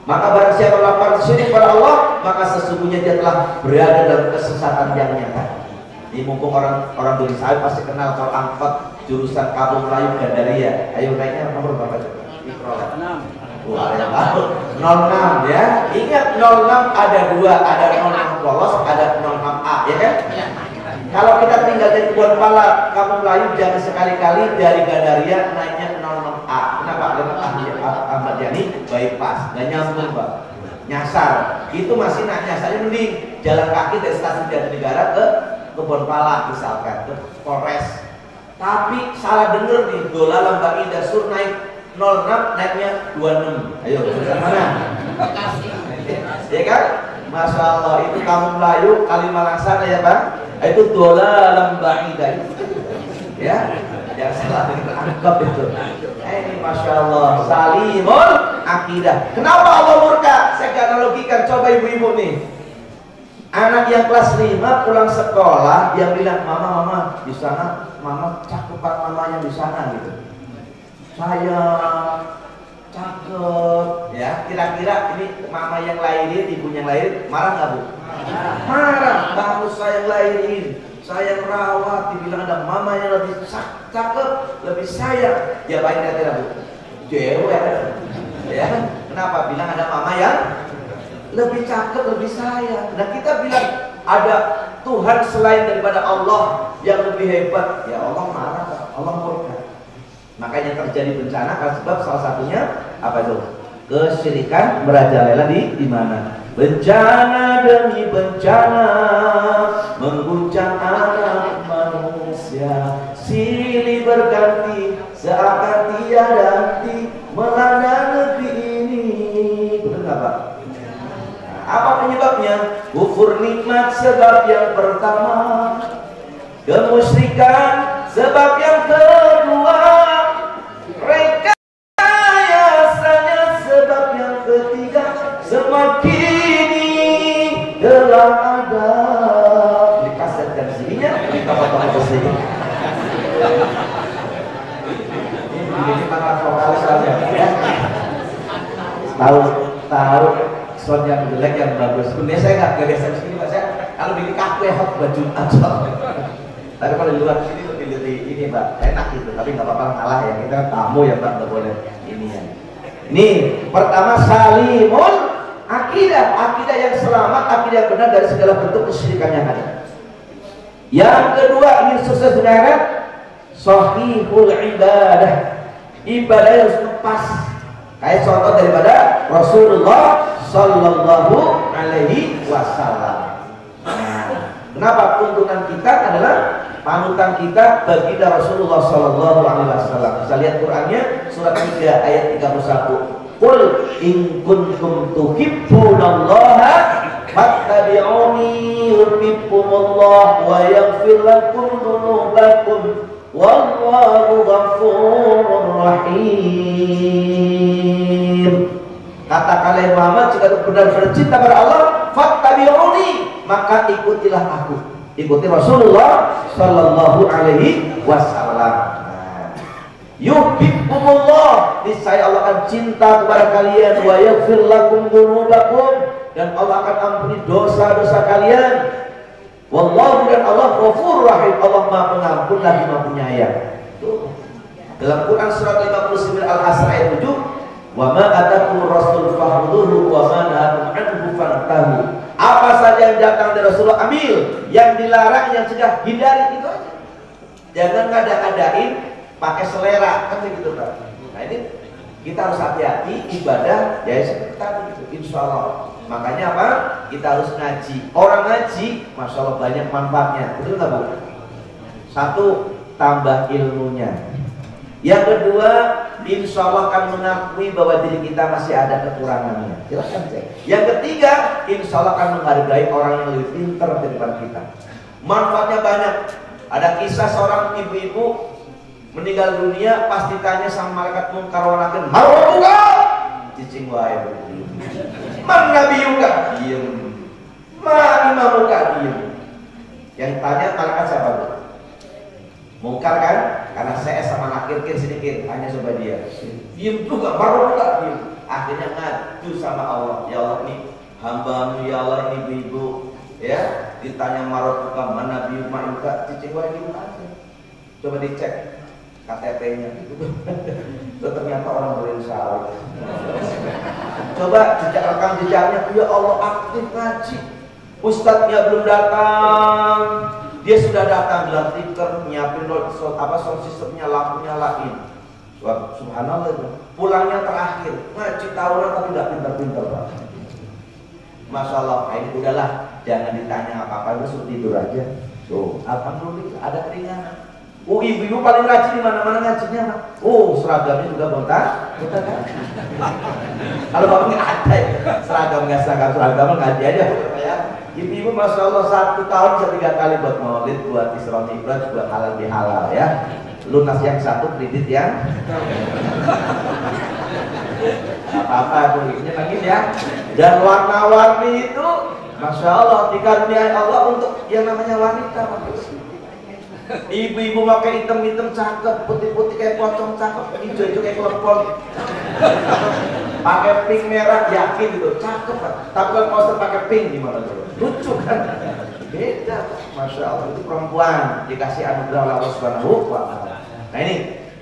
Maka barang siapa melakukan syirik pada Allah, maka sesungguhnya dia telah berada dalam kesesatan yang nyata. Ini mumpung orang beli sawit pasti kenal kalau angkot jurusan Kampung Melayu Gandaria. Ayo naiknya nomor berapa coba? 6. Wah, yang baru 06 ya. Ingat 06 ada 2, ada 06 polos, ada 06A, ya kan? Ya. Kalau kita tinggal di Kebun Pala Kampung Melayu, jangan sekali-kali dari Gandaria naiknya 06A. Kenapa? Lewat Ahmad Yani bypass, nggak nyambung Pak. Nyasar. Itu masih nyasarnya mending jalan kaki dari stasiun Jatinegara ke Kebun Pala misalkan, ke Polres. Tapi salah denger nih, dolar Lembang Indah Sur naik 06, naiknya 26. Ayo, jurusan mana? Ya kan? Masya Allah, itu Kampung Melayu, Kalimalang sana ya Pak. Itu dolar Lembang Indah. Ya, jangan salah dengar angkot itu. Ini Masya Allah, salimul akidah. Kenapa Allah murka? Saya analogikan, coba ibu-ibu nih. Anak yang kelas 5 pulang sekolah, dia bilang, mama di sana, mama cakepan mama yang di sana gitu. Saya cakep, ya. Kira-kira ini mama yang lahirin, ibu yang lahirin, marah nggak Bu? Marah. Baru saya yang lahirin, saya merawat, dibilang ada mama yang lebih cakep, lebih sayang. Ya baik kira-kira Bu? Cewek, ya. Kenapa? Bilang ada mama yang lebih cakep, lebih sayang. Nah kita bilang ada Tuhan selain daripada Allah yang lebih hebat. Ya Allah marah, Allah murka. Makanya terjadi bencana karena sebab salah satunya apa itu? Kesyirikan merajalela di mana? Bencana demi bencana mengguncang anak manusia, silih berganti seakan tiada henti melanda negeri ini. Betul nggak Pak? Apa penyebabnya? Kufur nikmat sebab yang pertama, kemusyrikan sebab yang kedua, rekayasanya sebab yang ketiga, semakin telah ada. Ini kaset dan sininya, ini kapal-kapal kesini. Ini mana vokalis saja ya. Tahu sound yang jelek yang bagus. Sebenarnya saya nggak biasa di sini Mas ya. Kalau di kafe hot baju aja. Tapi kalau di luar sini lebih ini Pak, enak gitu. Tapi nggak apa-apa ngalah ya. Kita kan tamu ya Pak, nggak boleh ini ya. Ini pertama salimul akidah, akidah yang selamat, akidah yang benar dari segala bentuk kesyirikan yang ada. Yang kedua ingin sukses di akhirat, sahihul ibadah, ibadah yang pas. Kayak contoh daripada Rasulullah Sallallahu Alaihi Wasallam. Nah, kenapa tuntunan kita adalah panutan kita baginda Rasulullah Sallallahu Alaihi Wasallam. Bisa lihat Qurannya surat 3 ayat 31. Qul in kuntum tuhibbunallaha fattabi'uni yuhibbukumullah wa yaghfir lakum dzunubakum wallahu ghafurur rahim. Katakanlah Muhammad, jika benar-benar cinta kepada Allah, fattabi'uni, maka ikutilah aku. Ikuti Rasulullah Sallallahu Alaihi Wasallam. Yuhibbukumullah, niscaya Allah akan cinta kepada kalian, wa yaghfir lakum dzunubakum, dan Allah akan ampuni dosa-dosa kalian. Wallahu, dan Allah Ghafurur Rahim, Allah Maha Pengampun lagi Maha Penyayang. Dalam Quran surat 59 Al-Asr ayat 7, wa ma atakumur rasul fakhudhuhu wa ma nahakum anhu fantahu. Apa saja yang datang dari Rasulullah ambil, yang dilarang, yang cegah hindari, itu aja. Jangan ngada-ngadain pakai selera kan begitu Pak. Nah ini kita harus hati-hati ibadah ya seperti tadi gitu, insya Allah. Makanya apa? Kita harus ngaji. Orang ngaji, masya Allah banyak manfaatnya. Betul nggak Bu? Satu, tambah ilmunya. Yang kedua, insya Allah akan mengakui bahwa diri kita masih ada kekurangannya. Silahkan cek. Yang ketiga, insya Allah akan menghargai orang yang lebih pintar daripada kita. Manfaatnya banyak. Ada kisah seorang ibu-ibu meninggal dunia, pas ditanya sama malaikat mungkar wa nakir, "Marwabuka?" Cicing wae begitu. "Man nabiyuka?" Diem. "Ma imamuka?" Diem. Yang tanya malaikat siapa tuh? Mungkar kan? Karena saya sama nakir sedikit, hanya coba dia. Diem juga, baru juga diem. Akhirnya ngadu sama Allah. Ya Allah nih, hamba-Mu ya Allah ini ibu-ibu, ya ditanya marotuka mana biu ma'inka, cicing goreng gitu aja. Coba dicek KTP-nya. Itu ternyata orang berinsya. Coba jejak rekam jejaknya, ya Allah aktif ngaji. Ustadznya belum datang, dia sudah datang bilang tiker, nyiapin sound systemnya, lampunya lain. Subhanallah itu. Pulangnya terakhir, ngaji tahunan tapi nggak pintar-pintar Pak. Masya Allah, ini udahlah, jangan ditanya apa-apa, udah suruh tidur aja. So, alhamdulillah ada keringanan. Oh, ibu-ibu paling rajin di mana-mana ngajinya, Pak. Oh, seragamnya juga bontak. Kita kan. Kalau Bapak nggak ada ya, seragam ngaji aja, ya. Ibu-ibu Masya Allah 1 tahun bisa 3 kali buat maulid, buat Isra Mi'raj, buat halal bihalal ya. Lunas yang 1, kredit yang apa-apa tuh nyenengin ya. Dan warna-warni itu Masya Allah dikaruniai Allah untuk yang namanya wanita. Ibu-ibu pakai hitam-hitam cakep, putih-putih kayak pocong cakep, hijau-hijau kayak kelepon. Pakai pink merah yakin gitu, cakep kan. Tapi kalau poster pakai pink gimana tuh? Lucu kan? Beda, Masya Allah itu perempuan dikasih anugerah oleh Allah Subhanahu wa Ta'ala. Nah ini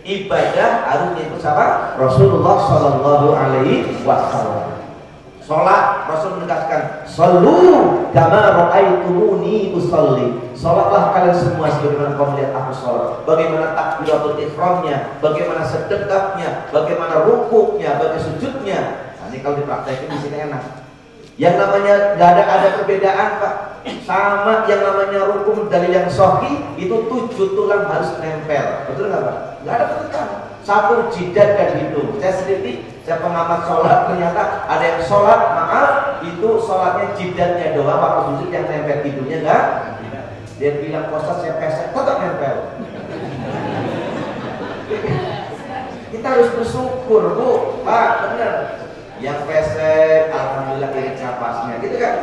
ibadah harus diikut sama Rasulullah Sallallahu Alaihi Wasallam. Sholat Rasul menegaskan, "Shallu kama ra'aitumuni usolli." Sholatlah kalian semua sebagaimana kau melihat aku sholat. Bagaimana takbiratul ihramnya, bagaimana sedekahnya, bagaimana rukuknya, bagaimana sujudnya. Nah, ini kalau dipraktekin di sini enak. Yang namanya nggak ada perbedaan Pak. Sama yang namanya rukun dari yang sahih itu 7 tulang harus nempel. Betul nggak Pak? Nggak ada perbedaan. 1 jidat kan gitu. Saya sendiri, saya pengamat sholat, ternyata ada yang sholat, maaf, itu sholatnya jidatnya doang, waktu sujud yang nempel hidungnya enggak. Dia bilang puasa saya pesek, tetap nempel. Kita harus bersyukur Bu, Pak, benar. Yang pesek, alhamdulillah irit napasnya, gitu kan.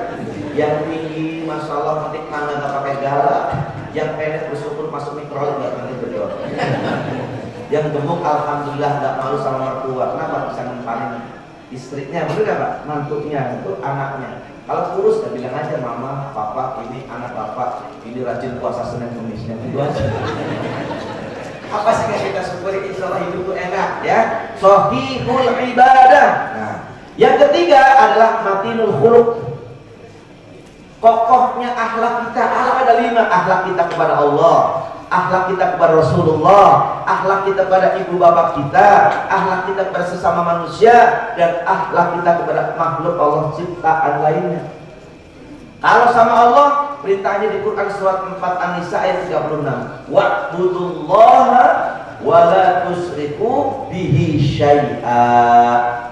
Yang tinggi, masya Allah, nanti mangga nggak pakai galak. Yang pendek bersyukur masuk mikrolet nggak nanti berdoa. Yang gemuk alhamdulillah nggak malu sama mertua. Kenapa bisa nempanin istrinya? Betul nggak Pak? Mantunya itu anaknya. Kalau kurus ya bilang aja mama, papa, ini anak bapak, ini rajin puasa Senin Kemisnya. Itu aja. Apa sih yang kita syukuri? Insya Allah hidup itu enak ya. Shahihul ibadah. Nah, yang ketiga adalah matinul khuluq. Kokohnya akhlak kita. Ada 5 akhlak kita kepada Allah, akhlak kita kepada Rasulullah, akhlak kita kepada ibu bapak kita, akhlak kita kepada sesama manusia, dan akhlak kita kepada makhluk Allah ciptaan lainnya. Kalau sama Allah, perintahnya di Quran surat 4 An-Nisa ayat 36. Wa'budullaha wa la tusyriku bihi syai'a.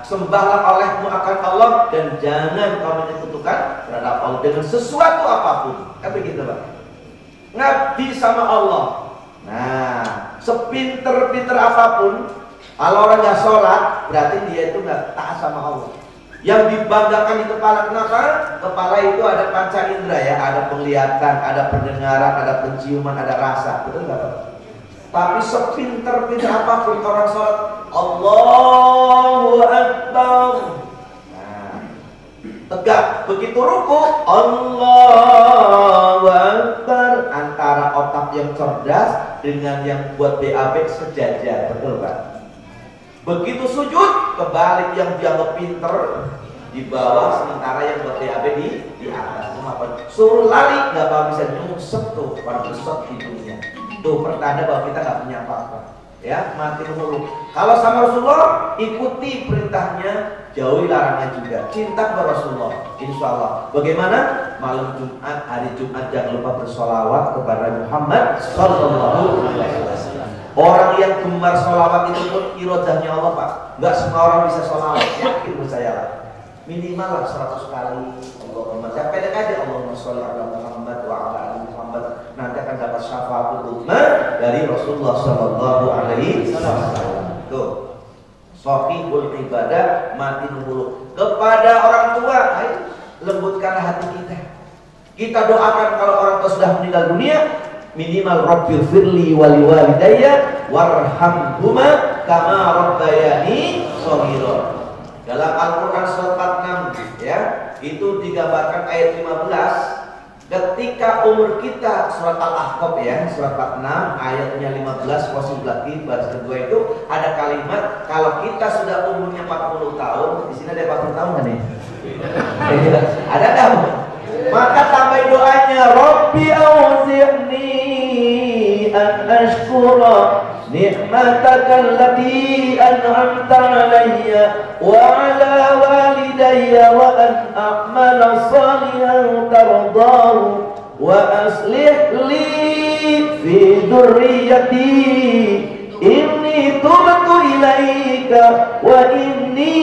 Sembahlah olehmu akan Allah dan jangan kau menyekutukan terhadap Allah dengan sesuatu apapun. Kan begitu Pak? Ngabdi sama Allah. Nah, sepinter-pinter apapun, kalau orang nggak sholat, berarti dia itu nggak taat sama Allah. Yang dibanggakan di kepala, kenapa? Kepala itu ada panca indera ya, ada penglihatan, ada pendengaran, ada penciuman, ada rasa, betul nggak Pak? Tapi sepinter-pinter apapun orang sholat, Allahu Akbar. Nah, tegak, begitu ruku, Allahu Akbar. Antara otak yang cerdas dengan yang buat BAB sejajar, betul Pak? Begitu sujud, kebalik yang dianggap pinter di bawah, sementara yang buat BAB di atas. Suruh lari, nggak bakal bisa nyungsep tuh, pada besok hidungnya. Tuh pertanda bahwa kita nggak punya apa-apa. Ya, mati dulu. Kalau sama Rasulullah, ikuti perintahnya, jauhi larangan juga. Cinta kepada Rasulullah, insya Allah. Bagaimana? Malam Jumat, hari Jumat jangan lupa bersolawat kepada Muhammad Sallallahu Alaihi Wasallam. Orang yang gemar solawat itu pun irodahnya Allah Pak. Nggak semua orang bisa solawat, yakin percaya lah. Minimal lah 100 kali. Allahumma, saya pendek aja. Allahumma sholli ala Muhammad wa ala ali Muhammad. Nanti akan dapat syafaatul ummah dari Rasulullah Sallallahu Alaihi Wasallam. Tuh, shahihul ibadah, mati dulu. Kepada orang tua, ayo lembutkanlah hati kita. Kita doakan kalau orang tua sudah meninggal dunia, minimal Rabbil firli wali walidayya warhamhuma kama rabbayani shaghira. Dalam Al-Quran surat 46 ya, itu digambarkan ayat 15. Ketika umur kita, surat Al-Ahqaf ya, surat 46 ayatnya 15 posisi belakang baris kedua itu ada kalimat kalau kita sudah umurnya 40 tahun, di sini ada 40 tahun kan nih? Ada enggak? Maka tambah doanya Rabbi auzi'ni an ashkura ni'mataka allati an'amta alayya wa ala walidayya wa an a'mala salihan tardahu wa aslih li fi dhurriyyati inni tubtu ilaika wa inni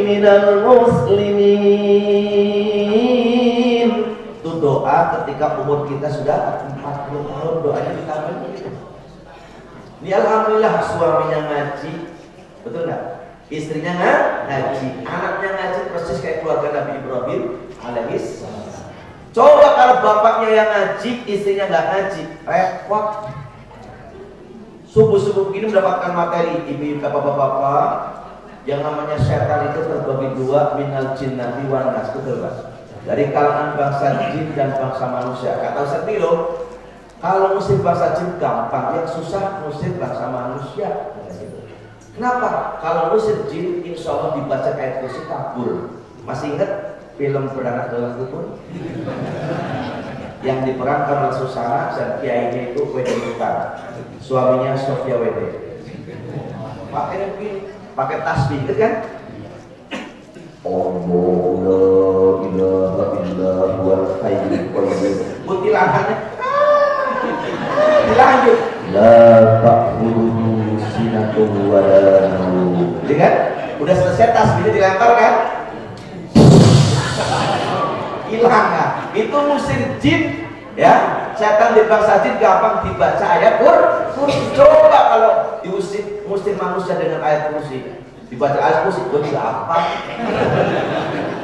minal muslimin. Itu doa ketika umur kita sudah 40 tahun, doanya ditambahin begitu. Ini alhamdulillah suaminya ngaji, betul nggak? Istrinya ngaji, anaknya ngaji persis kayak keluarga Nabi Ibrahim alaihis. Coba kalau bapaknya yang ngaji, istrinya nggak ngaji, repot. Subuh-subuh begini mendapatkan materi, ibu bapak-bapak, yang namanya setan itu terbagi dua, minal jinnati wan nas, betul Pak? Dari kalangan bangsa jin dan bangsa manusia. Kata Ustaz Milo, kalau musik bangsa jin gampang, yang susah musik bangsa manusia. Kenapa? Kalau musik jin, insya Allah dibaca ayat kursi kabur. Masih ingat film Beranak Dalam Kubur? Yang diperankan oleh Susana dan kiainya itu Wede Mukhtar, suaminya Sofia Wede. Pakai tasbih, kan? Allah la ilaha illa huwal hayyul qayyum. Mutilahannya dilanjut. La ta'khudhuhu sinatun wa la nawm. Lihat, udah selesai tasbihnya dilempar kan? Hilang kan? Itu musir jin ya. Setan di bangsa jin gampang dibaca ayat kursi. Coba kalau diusir musir manusia dengan ayat kursi. Dibaca ayat kursi itu bisa apa?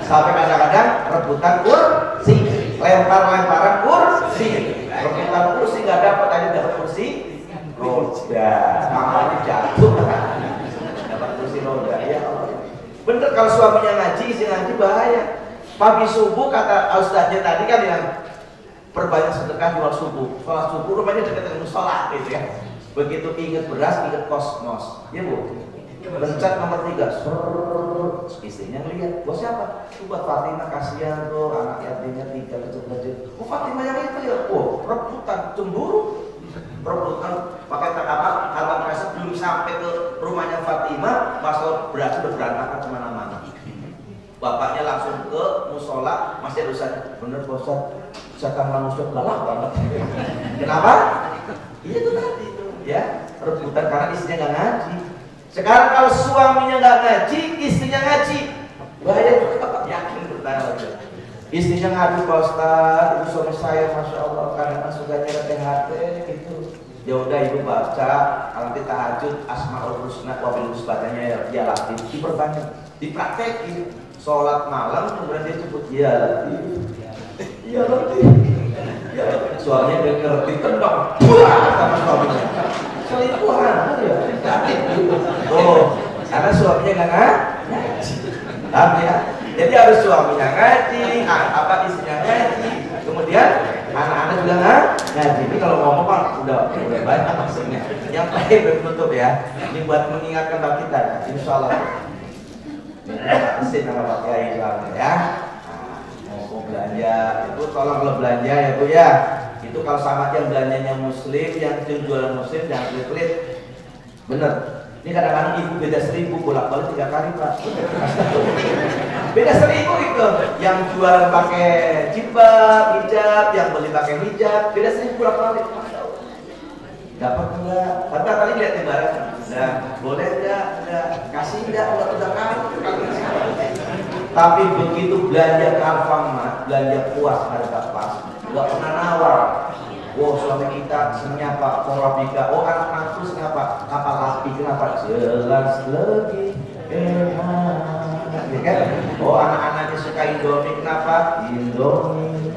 Sampai kadang-kadang rebutan kursi, lempar-lemparan kursi, rebutan kursi nggak dapat, aja dapat kursi roda, makanya jatuh, dapat kursi roda ya. Bener kalau suaminya ngaji, istri ngaji bahaya. Pagi subuh kata ustaznya tadi kan yang perbanyak sedekah di waktu subuh. Sholat subuh rumahnya dekat dengan musola gitu ya. Begitu inget beras, inget kosmos, ya Bu. Pencet nomor 3, istrinya ngeliat, buat siapa? Itu buat Fatimah, kasihan tuh anak yatimnya 3 kecil-kecil. Oh Fatimah yang itu ya? Oh rebutan, cemburu, rebutan pakai apa? Harga presek belum sampai ke rumahnya Fatimah, masalah beras udah berantakan kemana-mana. Bapaknya langsung ke musola, masih ada usaha. Bener bosan, setan manusia galak banget. Kenapa? Iya itu tadi itu, ya rebutan karena istrinya nggak ngaji. Sekarang kalau suaminya nggak ngaji, istrinya ngaji, bahaya juga, yakin bertanya aja. Istrinya ngaji, Pak Ustaz, itu suami saya, masya Allah, karena suka nyeret THT gitu. Ya udah ibu baca, nanti tahajud, Asmaul Husna, wabil husbadanya ya, dia latih, diperbanyak, dipraktekin. Sholat malam, kemudian dia sebut, ya latih, ya latih, ya latih. Suaminya dia ngerti, tendang, buah sama suaminya. Selingkuhan ya, oh, karena suaminya nggak ngaji, ya. Jadi harus suaminya ngaji, istrinya ngaji, kemudian anak-anak juga ngaji. Ini kalau ngomong kan udah banyak maksudnya. Yang terakhir bertutup ya, ini buat mengingatkan kita, insya Allah. Ini nama Pak Kiai ya. Mau belanja, itu tolong kalau belanja ya Bu ya. Itu kalau sama yang belanjanya muslim, yang jualan muslim jangan pelit-pelit. Bener. Ini kadang-kadang ibu beda 1000 bolak-balik 3 kali Pak. Beda 1000 itu. Yang jualan pakai jilbab, hijab, yang beli pakai hijab, beda 1000 bolak-balik. Dapat enggak? Tapi kali lihat di barang. Nah, boleh enggak? Kasih enggak? Udah kan? Tapi begitu belanja ke Alfamart, belanja puas harga pas. Gak pernah nawar. Wow, suami kita senyapa, korabika. Oh, anak-anak terus kenapa? Kapal api kenapa? Jelas lagi enak, ya kan? Oh, anak-anaknya suka Indomie kenapa? Indomie.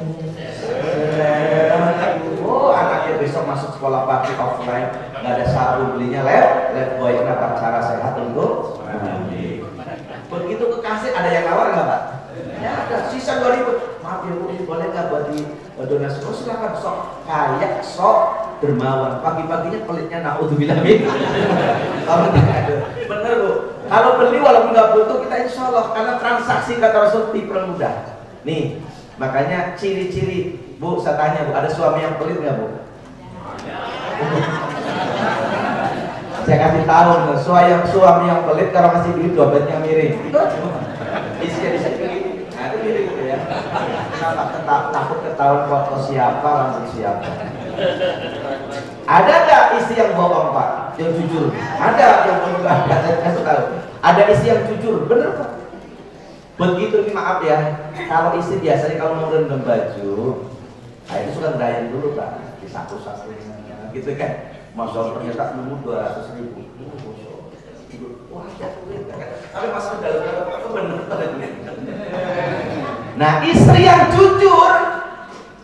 masuk sekolah pagi offline, nggak ada sabun, belinya lab boy. Kenapa? Cara sehat untuk mandi. Begitu ke kasir, ada yang nawar nggak Pak? Ya ada, sisa 2.000. Maaf ya Bu, ini boleh nggak buat di donasi? Oh silakan, sok kayak sok dermawan. Pagi-paginya pelitnya naudzubillah min. Bener Bu. Kalau beli walaupun nggak butuh, kita insya Allah, karena transaksi kata Rasul dipermudah. Nih, makanya ciri-ciri Bu, saya tanya Bu, ada suami yang pelit nggak Bu? Saya kasih tahu, suami yang pelit kalau masih duit dompetnya miring. Isinya bisa begini, nah itu miring gitu ya. Kenapa? Takut ketahuan foto siapa, langsung siapa. Ada nggak istri yang bohong Pak? Yang jujur? Ada yang bohong? Saya kasih tahu. Ada istri yang jujur, bener Pak? Begitu nih, maaf ya. Kalau istri biasanya kalau mau rendam baju, nah itu suka ngerayain dulu Pak, di saku-sakunya, gitu kan? Masya Allah ternyata nemu 200.000. Wah, tapi masuk dalam itu bener. Nah, istri yang jujur,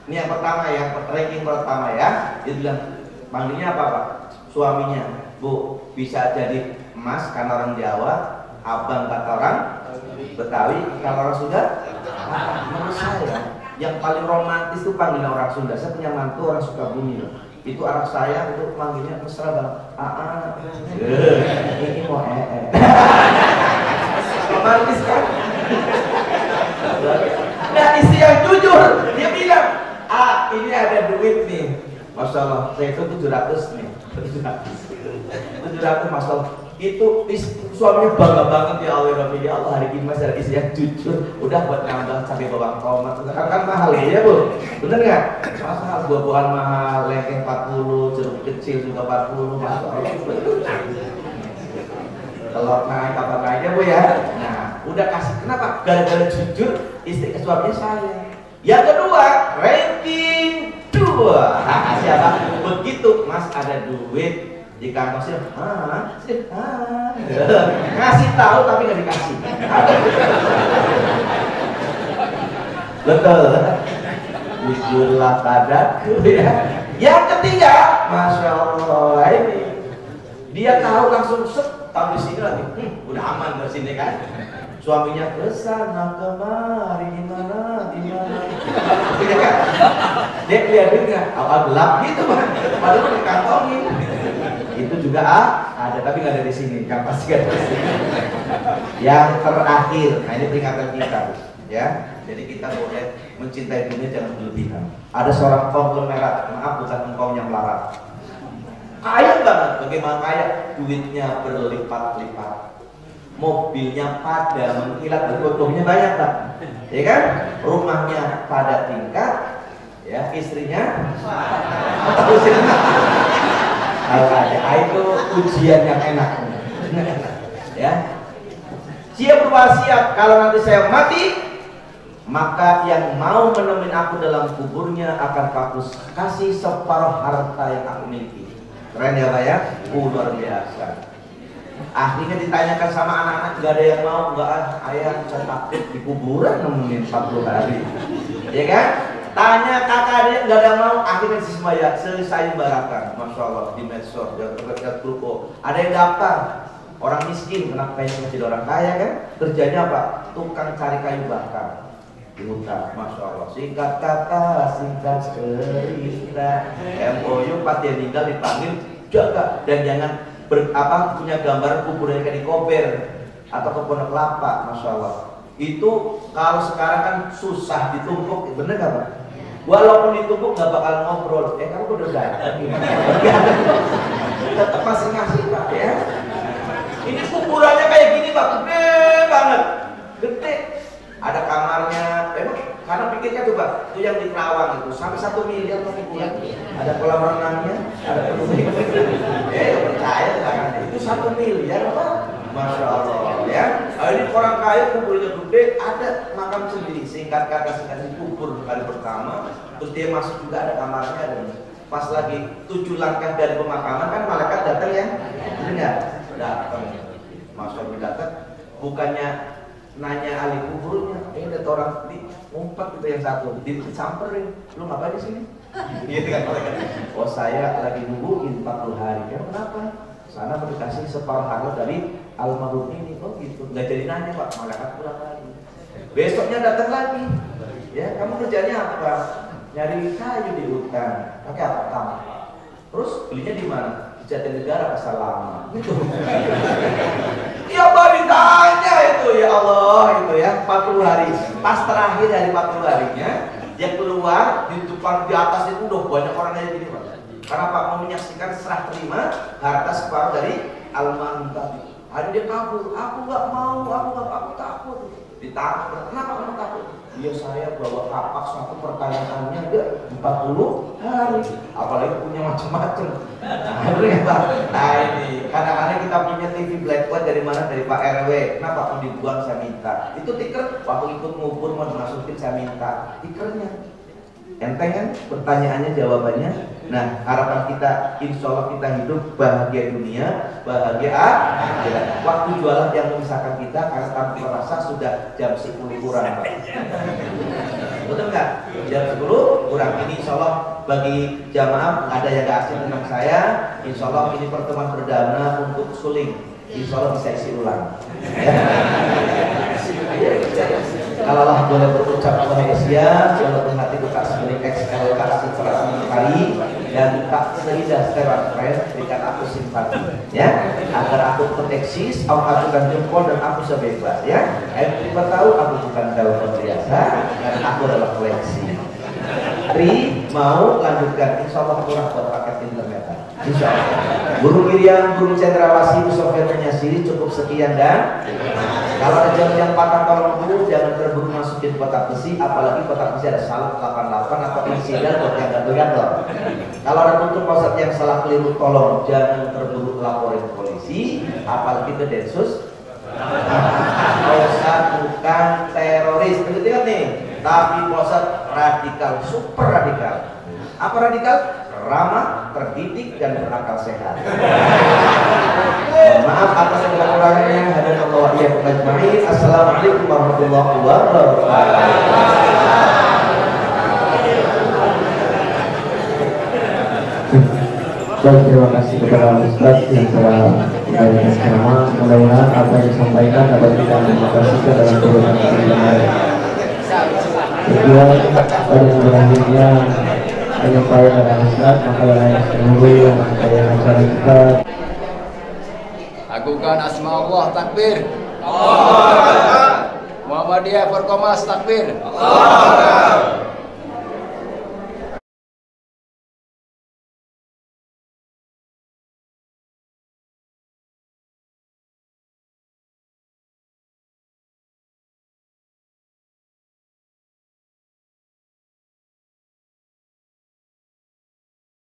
ini yang pertama ya, ranking pertama ya. Dia bilang, panggilnya apa Pak? Suaminya, Bu, bisa jadi Mas karena orang Jawa, Abang kata orang Betawi, kalau orang Sunda. Menurut saya, yang paling romantis itu panggilan orang Sunda. Saya punya mantu orang Sukabumi loh. Itu anak saya itu manggilnya mesra banget. Ini mau romantis kan? Nah, istri yang jujur, dia bilang, ini ada duit nih. Masya Allah, saya itu 700 nih. 700 Masya Allah. Itu suaminya bangga banget, ya Allah, ya Allah, hari ini masih ada istri yang jujur. Udah buat nambah cabai bawang tomat, kan mahal ya Bu, bener nggak? Mahal, buah-buahan mahal, lengkeng 40, jeruk kecil juga 40, Masya Allah. Telur naik apa naiknya Bu ya? Nah, udah kasih, kenapa? Gara-gara jujur istri ke suaminya saya. Yang kedua, ranking 2. Siapa? Begitu Mas ada duit di kantong sih, ngasih tahu tapi nggak dikasih. Betul. Jujurlah padaku ya. Yang ketiga, Masya Allah, ini dia tahu langsung tahu di sini lagi, udah aman dari sini kan. Suaminya kesana kemari, di mana, ya kan? Dia lihat nggak, awal gelap gitu kan, padahal dikantongin. Itu juga ada, tapi nggak ada di sini, kan pasti nggak ada di sini. Yang terakhir, nah ini peringatan kita, ya. Jadi kita boleh mencintai dunia jangan berlebihan. Ada seorang konglomerat, maaf bukan engkau yang melarat, kaya banget, bagaimana kaya? Duitnya berlipat-lipat, mobilnya pada mengkilat, berfotonya banyak Pak, ya kan? Rumahnya pada tingkat, ya istrinya itu ujian yang enak ya. Dia berwasiat, kalau nanti saya mati, maka yang mau menemani aku dalam kuburnya akan aku kasih separuh harta yang aku miliki. Keren ya Pak ya? Luar biasa. Akhirnya ditanyakan sama anak-anak, gak ada yang mau, ayah saya takut di kuburan nemenin 40 hari, ya kan? Tanya kakak dia nggak ada mau, akhirnya semua sayembarakan, Masya Allah, di medsos, di grup. Ada yang daftar, orang miskin, kenapa pengen menjadi orang kaya kan? Kerjanya apa? Tukang cari kayu bakar di hutan, Masya Allah. Singkat kata, singkat cerita, MOU pas dia meninggal dipanggil jaga dan jangan punya gambar kuburannya kayak di Kober atau ke Pondok Kelapa, Masya Allah. Itu kalau sekarang kan susah ditumpuk, bener gak Pak? Walaupun ditumpuk gak bakal ngobrol. Kamu udah datang gimana? Tetap masih ngasih Pak ya. Ini kuburannya kayak gini Pak, gede banget, gede. Ada kamarnya, karena pikirnya tuh Pak, itu yang di Kerawang itu sampai 1 miliar per bulan. Ada kolam renangnya, ada kebun. Percaya kan? Itu 1 miliar Pak. Masya Allah ya. Ini orang kaya kuburnya gede, ada makam sendiri. Singkat kata singkat kubur kali pertama, terus dia masuk juga ada kamarnya, dan pas lagi 7 langkah dari pemakaman kan malaikat datang ya, enggak datang. Masya Allah datang, bukannya nanya ahli kuburnya, ada orang di umpat itu yang satu, disamperin, lu ngapain di sini? Gitu kan? Oh saya lagi nungguin 40 hari. Ya kenapa? Sana berdikasih separuh harga dari almarhum ini. Oh gitu. Nggak jadi nanya Pak, malaikat pulang lagi. Besoknya datang lagi. Ya kamu kerjanya apa? Nyari kayu di hutan. Pakai apa kamu? Terus belinya di mana? Di Jatinegara Pasar Lama. Gitu. Ya baru ditanya itu ya Allah itu ya 40 hari. Pas terakhir dari 40 harinya dia keluar di depan di atas itu udah banyak orang yang gini Pak. Karena Pak mau menyaksikan serah terima harta separuh dari almarhum tadi. Hari dia kabur, aku nggak mau, aku takut. Ditangkap, kenapa kamu takut? Dia saya bawa kapak satu pertanyaannya dia 40 hari, apalagi punya macam-macam. Nah ini, kadang-kadang kita punya TV black white dari mana? Dari Pak RW. Kenapa mau dibuang saya minta? Itu tiker, waktu ikut ngubur mau dimasukin saya minta tikernya. Enteng kan pertanyaannya jawabannya. Nah harapan kita insya Allah kita hidup bahagia dunia, bahagia akhirat. Waktu jualan yang memisahkan kita karena tanpa merasa sudah jam 10 kurang. Betul nggak? Jam 10 kurang. Ini insya Allah bagi jamaah ada yang gak asing tentang saya. Insya Allah ini pertemuan perdana untuk suling. Insya Allah bisa isi ulang. Kalau Allah boleh berucap Malaysia, walaupun hati buka sebagai XL kasih 100 kali dan buka selidah seteran friend, berikan aku simpati, ya, agar aku proteksi, aku ajukan jempol dan aku sebebas, ya. Terima tahu aku bukan daun biasa dan aku adalah koleksi. Tri mau lanjutkan, insya Allah kurang buat paket internet. Insya Allah. Guru Miriam, Guru Cendrawasih, Bu Sofia Penyasiri cukup sekian dan kalau ada jam yang patah tolong dulu, jangan terburu masukin kotak besi, apalagi kotak besi ada salah 88 atau insiden buat yang gantung-gantung. Kalau ada tutup posat yang salah keliru, tolong jangan terburu laporin polisi, apalagi ke Densus. Posat bukan teroris, begitu kan nih? Tapi posat radikal, super radikal. Apa radikal? Ramah, terdidik dan berakal sehat. Maaf atas segala kurangnya. Hadanallahu wa iyyakum ajma'in. Assalamualaikum warahmatullahi wabarakatuh. Baik, terima kasih kepada Ustaz yang telah memberikan ceramah. Mudah-mudahan apa yang disampaikan dapat kita implementasikan dalam kehidupan sehari-hari. Kedua, pada selanjutnya penyampaian dari Ustaz, maka yang seluruh rangkaian acara kita. Agungkan asma Allah, takbir. Muhammadiyah Forkomas, takbir.